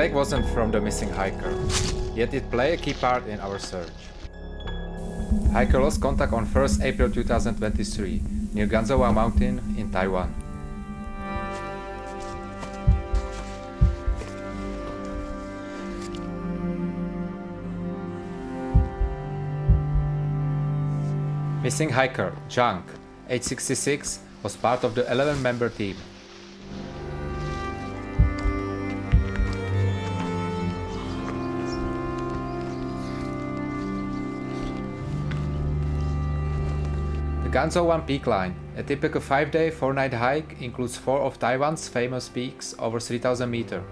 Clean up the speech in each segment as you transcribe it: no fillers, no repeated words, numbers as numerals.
bag wasn't from the missing hiker, yet it played a key part in our search. Hiker lost contact on 1st April 2023 near Ganzhouwang Mountain in Taiwan. Missing hiker Zhang, age 66, was part of the 11-member team. The Ganzhouwang Peak Line, a typical 5-day, 4-night hike, includes 4 of Taiwan's famous peaks over 3000 meters.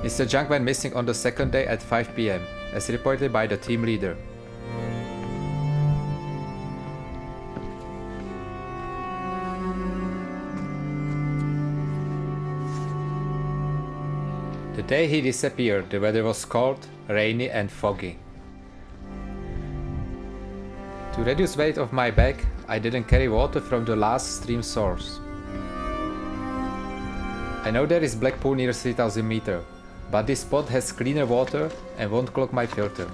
Mr. Zhang went missing on the second day at 5 PM, as reported by the team leader. The day he disappeared, the weather was cold, rainy and foggy. To reduce weight of my bag, I didn't carry water from the last stream source. I know there is black pool near 3000 meters, but this spot has cleaner water and won't clog my filter.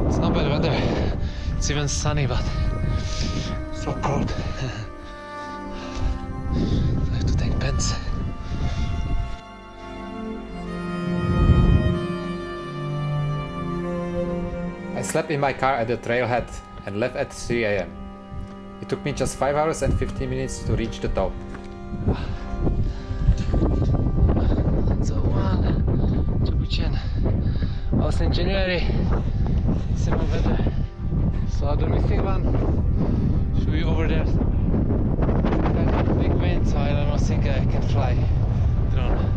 It's not bad weather. It's even sunny, but so cold. I have to take pants. I slept in my car at the trailhead and left at 3 AM. It took me just 5 hours and 15 minutes to reach the top. I was in January, similar weather. So the missing one should be over there somewhere. There's a big wind, so I don't think I can fly drone.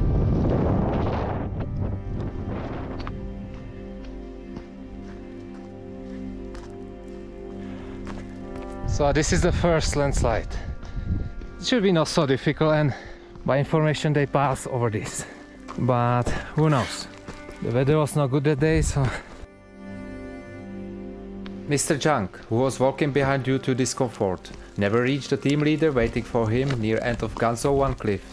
So this is the first landslide. It should be not so difficult, and by information they pass over this. But who knows? The weather was not good that day, so... Mr. Zhang, who was walking behind due to discomfort, never reached the team leader waiting for him near end of Ganzhouwang cliff.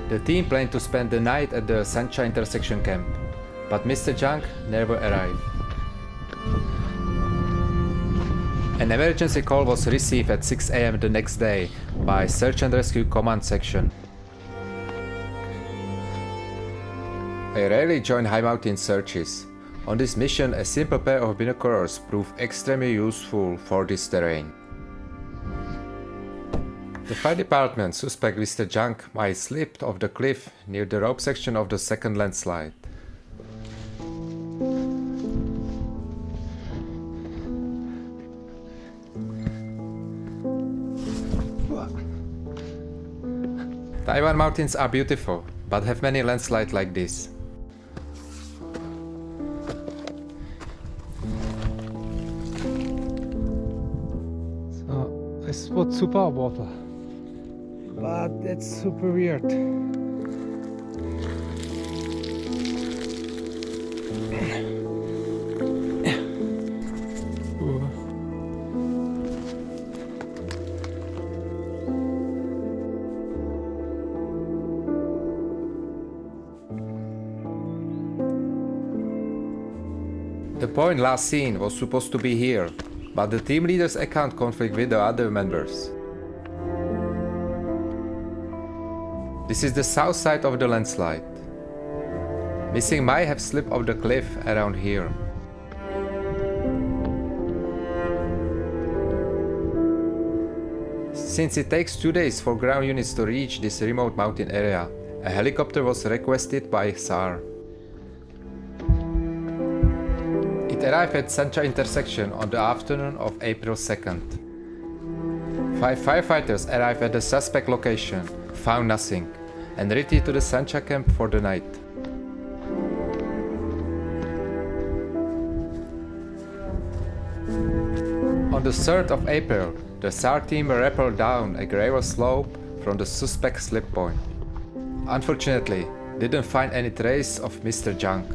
The team planned to spend the night at the Sancha intersection camp, but Mr. Zhang never arrived. An emergency call was received at 6 AM the next day by Search and Rescue Command Section. I rarely join high mountain searches. On this mission, a simple pair of binoculars proved extremely useful for this terrain. The fire department suspect Mr. Zhang might slip off the cliff near the rope section of the second landslide. Taiwan mountains are beautiful, but have many landslides like this. So I spot super water. But that's super weird. The point last seen was supposed to be here, but the team leader's account conflict with the other members. This is the south side of the landslide. Missing might have slipped off the cliff around here. Since it takes 2 days for ground units to reach this remote mountain area, a helicopter was requested by SAR. It arrived at Sancha intersection on the afternoon of April 2nd. 5 firefighters arrived at the suspect location, found nothing, and retreated to the Sancha camp for the night. the 3rd of April, the SAR team rappelled down a gravel slope from the suspect slip point. Unfortunately, didn't find any trace of Mr. Junk.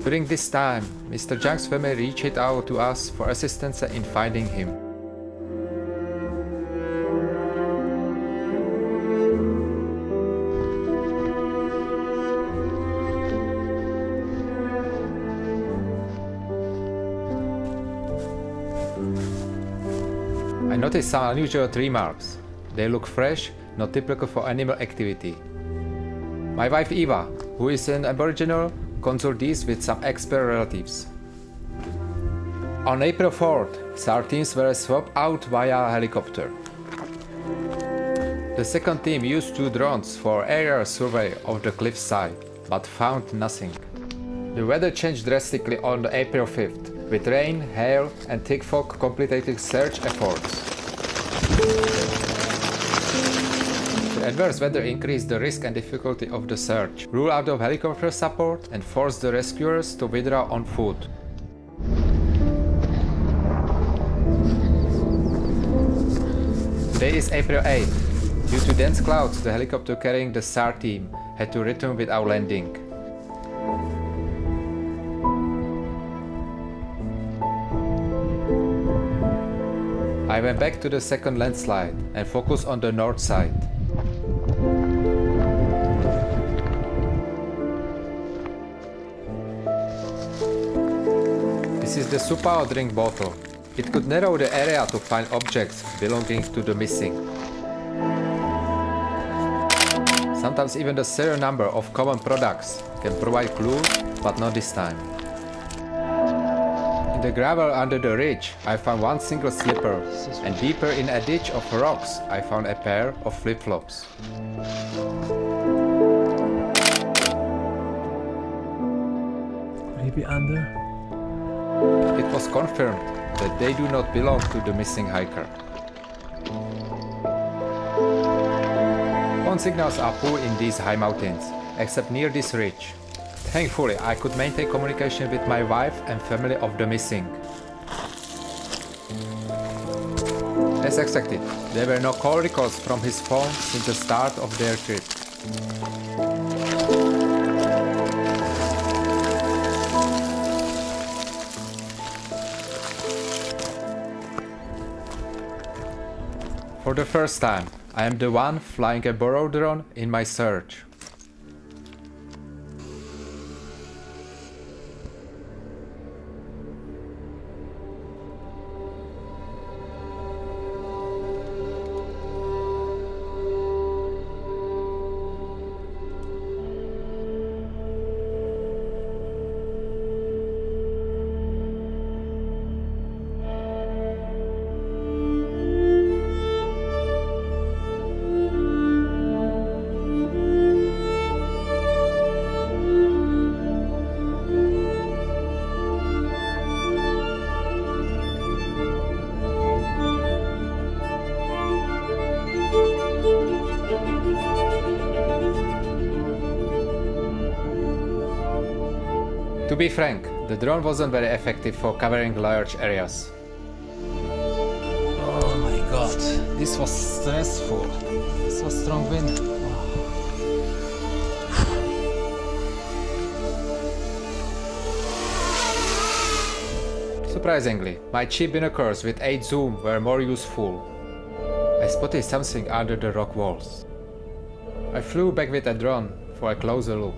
During this time, Mr. Junk's family reached out to us for assistance in finding him. I noticed some unusual tree marks. They look fresh, not typical for animal activity. My wife Eva, who is an Aboriginal, consulted these with some expert relatives. On April 4th, SAR teams were swapped out via helicopter. The second team used 2 drones for aerial survey of the cliffside, but found nothing. The weather changed drastically on April 5th, with rain, hail and thick fog complicating search efforts. The adverse weather increased the risk and difficulty of the search, ruled out of helicopter support and forced the rescuers to withdraw on foot. Today is April 8th. Due to dense clouds, the helicopter carrying the SAR team had to return without landing. I went back to the second landslide and focused on the north side. This is the Supao drink bottle. It could narrow the area to find objects belonging to the missing. Sometimes even the serial number of common products can provide clues, but not this time. In the gravel under the ridge, I found one single slipper, and deeper in a ditch of rocks, I found a pair of flip-flops. Maybe under? It was confirmed that they do not belong to the missing hiker. Phone signals are poor in these high mountains, except near this ridge. Thankfully, I could maintain communication with my wife and family of the missing. As expected, there were no call records from his phone since the start of their trip. For the first time, I am the one flying a borrowed drone in my search. To be frank, the drone wasn't very effective for covering large areas. Oh my god, this was stressful. So strong wind. Surprisingly, my cheap binoculars with 8 zoom were more useful. I spotted something under the rock walls. I flew back with a drone for a closer look.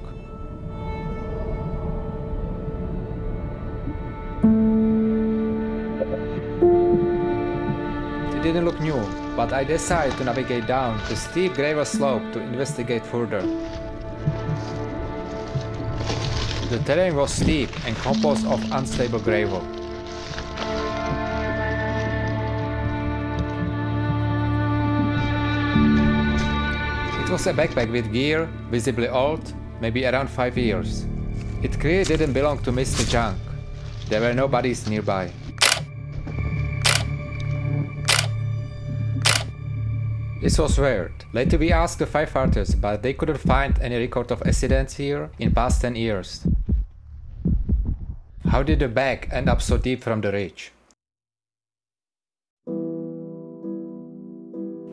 It didn't look new, but I decided to navigate down the steep gravel slope to investigate further. The terrain was steep and composed of unstable gravel. It was a backpack with gear, visibly old, maybe around 5 years. It clearly didn't belong to Mr. Junk. There were no bodies nearby. This was weird. Later we asked the firefighters, but they couldn't find any record of accidents here in past 10 years. How did the bag end up so deep from the ridge?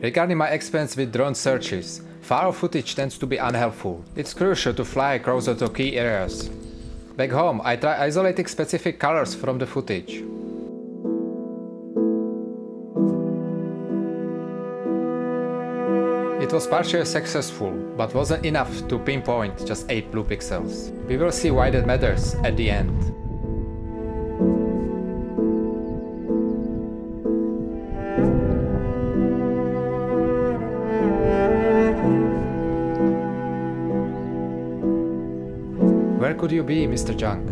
Regarding my experience with drone searches, far-off footage tends to be unhelpful. It's crucial to fly closer to key areas. Back home, I try isolating specific colors from the footage. It was partially successful, but wasn't enough to pinpoint just 8 blue pixels. We will see why that matters at the end. Where could you be, Mr. Junk?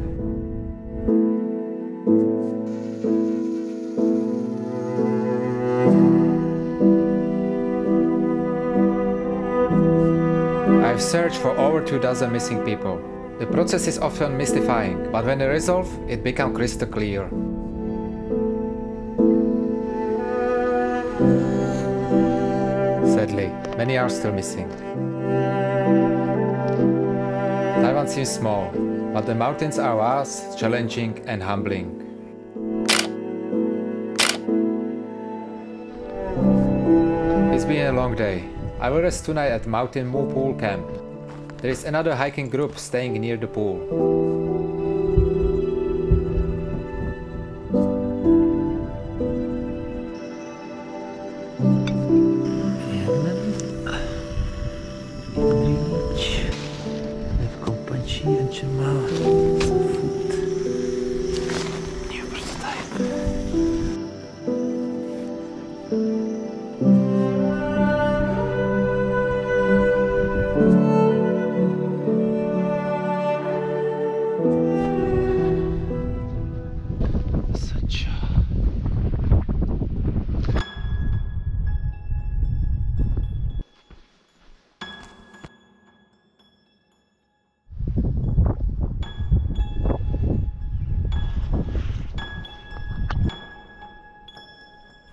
I've searched for over 2 dozen missing people. The process is often mystifying, but when resolved, it becomes crystal clear. Sadly, many are still missing. Taiwan seems small, but the mountains are vast, challenging and humbling. It's been a long day. I will rest tonight at Mountain Moo Pool Camp. There is another hiking group staying near the pool.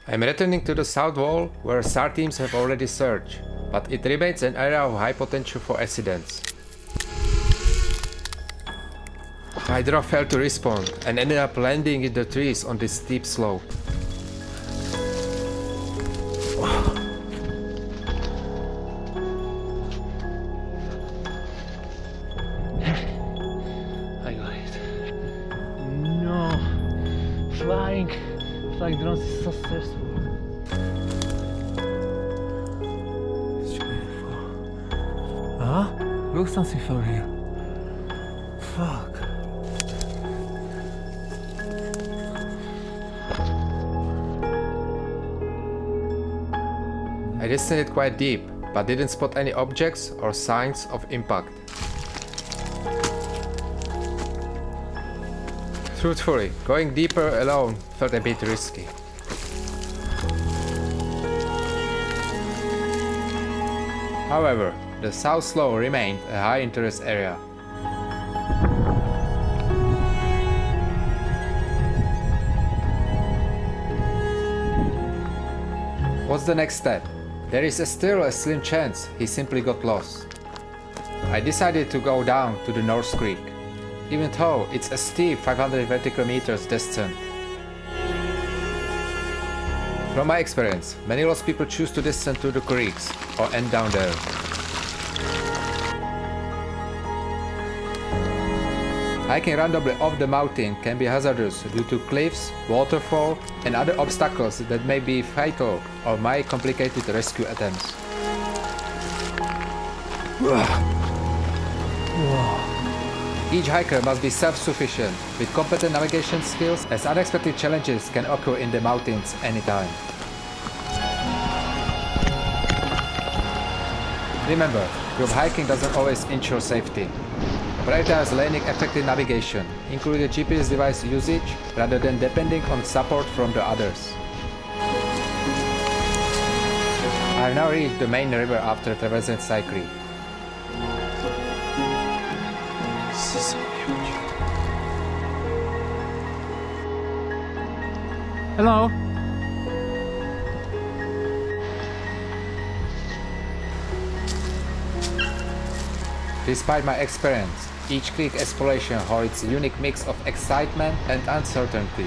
I'm returning to the south wall where SAR teams have already searched, but it remains an area of high potential for accidents. My drone failed to respond and ended up landing in the trees on this steep slope. I got it. No! Flying drones is so stressful. It's beautiful. Huh? Look, something fell here. Fuck. I descended quite deep, but didn't spot any objects or signs of impact. Truthfully, going deeper alone felt a bit risky. However, the south slope remained a high interest area. What's the next step? There is still a slim chance he simply got lost. I decided to go down to the North Creek, even though it's a steep 500 vertical meters descent. From my experience, many lost people choose to descend to the creeks or end down there. Hiking randomly off the mountain can be hazardous due to cliffs, waterfall, and other obstacles that may be fatal or might complicate rescue attempts. Each hiker must be self-sufficient with competent navigation skills, as unexpected challenges can occur in the mountains anytime. Remember, group hiking doesn't always ensure safety. Prioritize learning effective navigation, including GPS device usage, rather than depending on support from the others. I have now reached the main river after traversing Sai Creek. This is so huge. Hello? Despite my experience, each creek exploration holds a unique mix of excitement and uncertainty.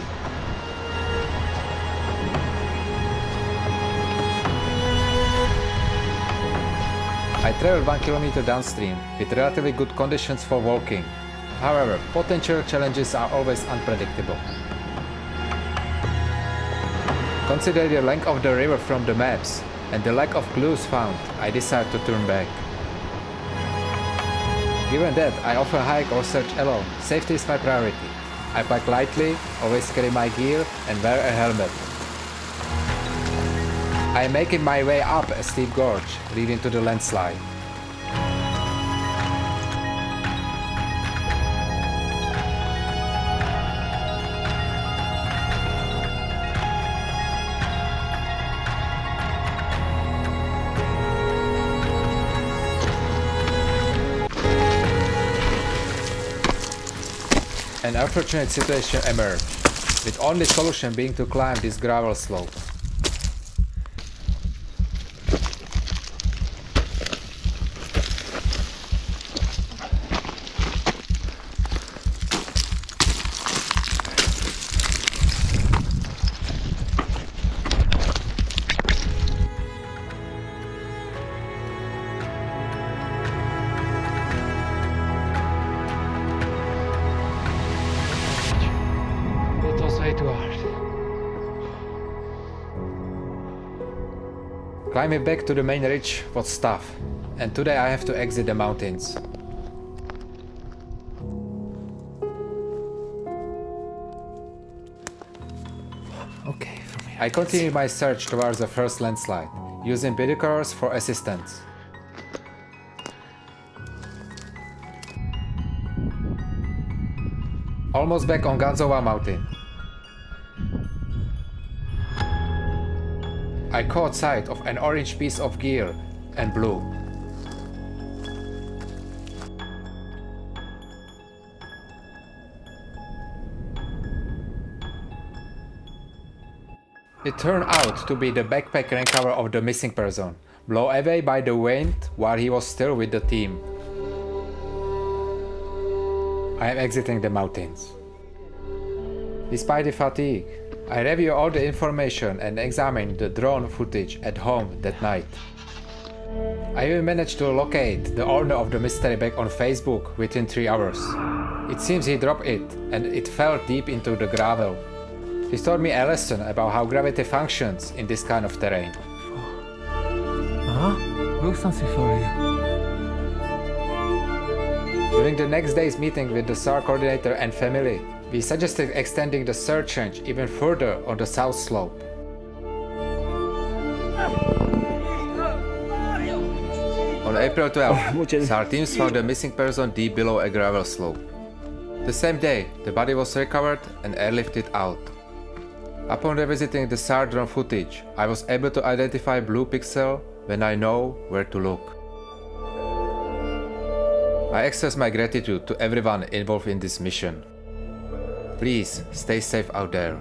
I traveled 1 kilometer downstream with relatively good conditions for walking. However, potential challenges are always unpredictable. Considering the length of the river from the maps and the lack of clues found, I decided to turn back. Given that I often hike or search alone, safety is my priority. I pack lightly, always carry my gear and wear a helmet. I am making my way up a steep gorge leading to the landslide. An unfortunate situation emerged, with only solution being to climb this gravel slope. Too hard. Climbing back to the main ridge was tough, and today I have to exit the mountains. Okay, from here. I continue my search towards the first landslide, using binoculars for assistance. Almost back on Ganzova mountain. I caught sight of an orange piece of gear and blue. It turned out to be the backpack rain cover of the missing person, blown away by the wind while he was still with the team. I am exiting the mountains. Despite the fatigue, I review all the information and examine the drone footage at home that night. I even managed to locate the owner of the mystery bag on Facebook within 3 hours. It seems he dropped it and it fell deep into the gravel. He taught me a lesson about how gravity functions in this kind of terrain. During the next day's meeting with the SAR coordinator and family, we suggested extending the search range even further on the south slope. On April 12th, SAR teams found the missing person deep below a gravel slope. The same day, the body was recovered and airlifted out. Upon revisiting the SAR drone footage, I was able to identify blue pixel when I know where to look. I express my gratitude to everyone involved in this mission. Please stay safe out there.